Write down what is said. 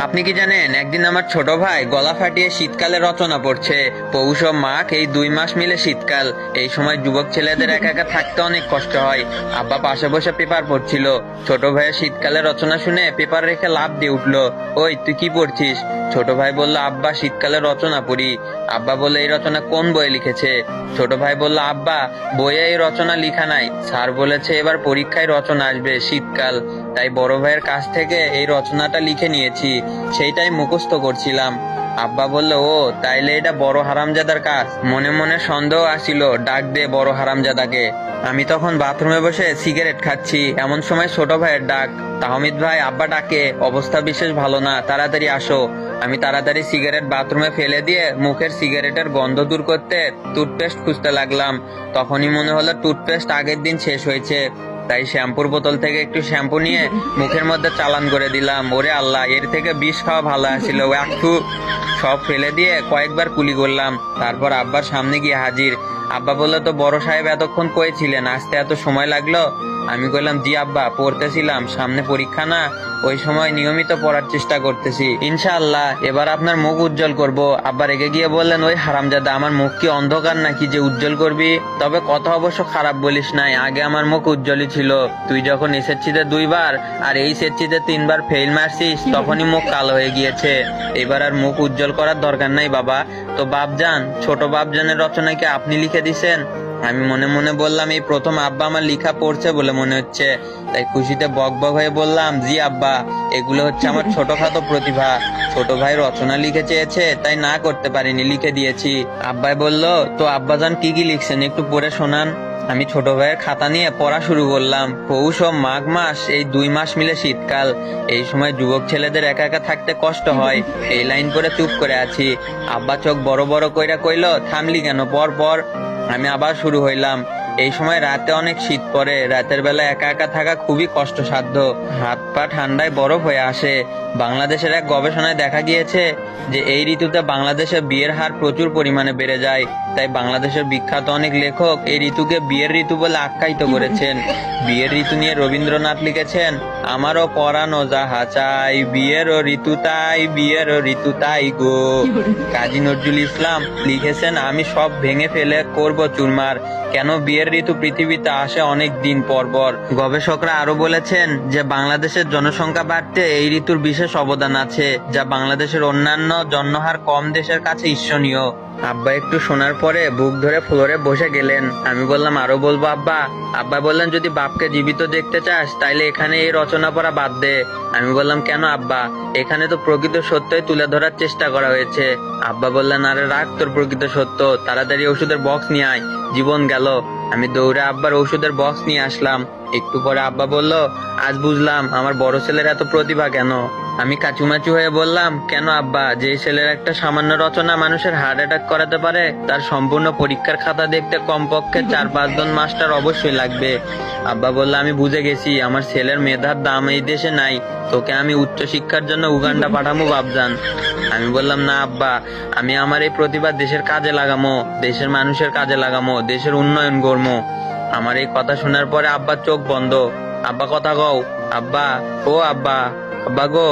আপনি কি জানেন, একদিন আমার ছোট ভাই গলা ফাটিয়ে শীতকালে রচনা পড়ছে। পৌষ ও মাঘ এই 2 মাস মিলে শীতকাল। এই সময় যুবক ছেলেদের একা একা থাকতে অনেক কষ্ট হয়। আব্বা পাশে বসে পেপার পড়ছিল। ছোট ভাইয়ের শীতকালে রচনা শুনে পেপার রেখে লাফ দিয়ে উঠলো। ওই তুই কি পড়ছিস? ছোট ভাই বলল, আব্বা শীতকালে রচনা পড়ি। আব্বা বলল, এই রচনা কোন বইয়ে লিখেছে? ছোট ভাই বলল, আব্বা বইয়ে এই রচনা লিখা নাই, স্যার বলেছে এবার পরীক্ষায় রচনা আসবে শীতকাল, তাই বড় ভাইয়ের কাছ থেকে এই রচনাটা লিখে নিয়েছি, সেইটাই মুখস্থ করছিলাম। আব্বা বলল, ও তাইলে এটা বড় হারামজাদার কাজ। মনে মনে সন্দেহ আসিল, ডাক দে বড় হারামজাদাকে। আমি তখন বাথরুমে বসে সিগারেট খাচ্ছি, এমন সময় ছোট ভাইয়ের ডাক। তাহমিদ ভাই, আব্বা ডাকে, অবস্থা বিশেষ ভালো না, তাড়াতাড়ি আসো। আমি তাড়াতাড়ি সিগারেট বাথরুমে ফেলে দিয়ে মুখের সিগারেটের গন্ধ দূর করতে টুথপেস্ট খুঁজতে লাগলাম। তখনই মনে হলো টুথপেস্ট আগের দিন শেষ হয়েছে, তাই শ্যাম্পুর বোতল থেকে একটু শ্যাম্পু নিয়ে মুখের মধ্যে চালান করে দিলাম। ওরে আল্লাহ, এর থেকে বিষ খাওয়া ভালো আসছিল। একটু সব ফেলে দিয়ে কয়েকবার কুলি করলাম, তারপর আব্বার সামনে গিয়ে হাজির। আব্বা বললো, তো বড় সাহেব এতক্ষণ কই ছিলেন, আসতে এত সময় লাগলো? আমি কইলাম, জি আব্বা, পড়তেছিলাম, সামনে পরীক্ষা না, ওই সময় নিয়মিত পড়ার চেষ্টা করতেছি, ইনশাআল্লাহ এবার আপনার মুখ উজ্জ্বল করব। আব্বা রেগে গিয়ে বললেন, ওই হারামজাদা, আমার মুখ কি অন্ধকার নাকি যে উজ্জ্বল করবি? তবে কথা অবশ্য খারাপ বলিস নাই, আগে আমার মুখ উজ্জ্বলই ছিল। তুই যখন এসএসসিতে 2 বার আর এই এসএসসিতে 3 বার ফেল মারছিস, তখনই মুখ কালো হয়ে গিয়েছে। এবার আর মুখ উজ্জ্বল করার দরকার নাই বাবা। তো বাপজান, ছোট বাপজানের রচনা কি আপনি লিখে দিছেন? আমি মনে মনে বললাম, এই প্রথম আব্বা আমার লেখা পড়ছে বলে মনে হচ্ছে। তাই খুশিতে বক বক হয়ে বললাম, জি আব্বা, এগুলো হচ্ছে আমার ছোটখাটো প্রতিভা। ছোট ভাই রচনা লিখে চেয়েছে, তাই না করতে পারিনি, লিখে দিয়েছি। আব্বাই বলল, তো আব্বাজান কি কি লিখছেন একটু পড়ে শোনান। আমি ছোট ভাইয়ের খাতা নিয়ে পড়া শুরু করলাম। পৌষ ও মাঘ মাস এই 2 মাস মিলে শীতকাল। এই সময় যুবক ছেলেদের একা একা থাকতে কষ্ট হয়। এই লাইন করে চুপ করে আছি। আব্বা চোখ বড় বড় কইরা কইলো, থামলি কেন, পর পর। আমি আবার শুরু হইলাম। এই সময় রাতে অনেক শীত পড়ে, রাতের বেলা একা একা থাকা খুবই কষ্টসাধ্য। হাত পা ঠান্ডায় বরফ হয়ে আসে। বাংলাদেশের এক গবেষণায় দেখা গিয়েছে যে এই ঋতুতে বাংলাদেশে বিয়ের হার প্রচুর পরিমাণে বেড়ে যায়। তাই বাংলাদেশের বিখ্যাত অনেক লেখক এই ঋতুকে বিয়ের ঋতু বলে আখ্যায়িত করেছেন। বিয়ের ঋতু নিয়ে রবীন্দ্রনাথ লিখেছেন, আমারও পরানো যাহা চাই, বিয়েরও ঋতু তাই, বিয়েরও ঋতু তাই গো। কাজী নজরুল ইসলাম লিখেছেন, আমি সব ভেঙে ফেলে করব চুরমার, কেন বিয়ের ঋতু পৃথিবীতে আসে অনেক দিন পর পর। গবেষকরা আরো বলেছেন যে বাংলাদেশের জনসংখ্যা বাড়তে এই ঋতুর বিশেষ অবদান আছে, যা বাংলাদেশের অন্যান্য জন্মহার কম দেশের কাছে ঈর্ষণীয়। আব্বা একটু শোনার পরে বুক ধরে ফ্লোরে বসে গেলেন। আমি বললাম, আরো বলবো আব্বা? আব্বা বললেন, যদি বাপকে জীবিত দেখতে চাস তাইলে এখানে এই রচনা পড়া বাদ দে। আমি বললাম, কেন আব্বা? এখানে তো প্রকৃত সত্যই তুলে ধরার চেষ্টা করা হয়েছে। আব্বা বললেন, আরে রাখ তোর প্রকৃত সত্য, তাড়াতাড়ি ওষুধের বক্স নিয়ে আয়, জীবন গেল। আমি দৌড়ে আব্বার ওষুধের বক্স নিয়ে আসলাম। একটু পরে আব্বা বলল, আজ বুঝলাম আমার বড় ছেলের এত প্রতিভা কেন। আমি কাচুমাচু হয়ে বললাম, কেন আব্বা? যে ছেলের একটা সামান্য রচনা মানুষের হার্ট অ্যাটাক করাতে পারে, তার সম্পূর্ণ পরীক্ষার খাতা দেখতে কমপক্ষে 4-5 জন মাস্টার অবশ্যই লাগবে। আব্বা বলল, আমি বুঝে গেছি, আমার ছেলের মেধার দাম এই দেশে নাই, তোকে আমি উচ্চ শিক্ষার জন্য উগান্ডা পাঠামো বাপজান। আমি বললাম, না আব্বা, আমি আমার এই প্রতিভা দেশের কাজে লাগামো, দেশের মানুষের কাজে লাগামো, দেশের উন্নয়ন করবো। আমার এই কথা শোনার পরে আব্বার চোখ বন্ধ। আব্বা কথা কও, আব্বা, ও আব্বা, আব্বা গো।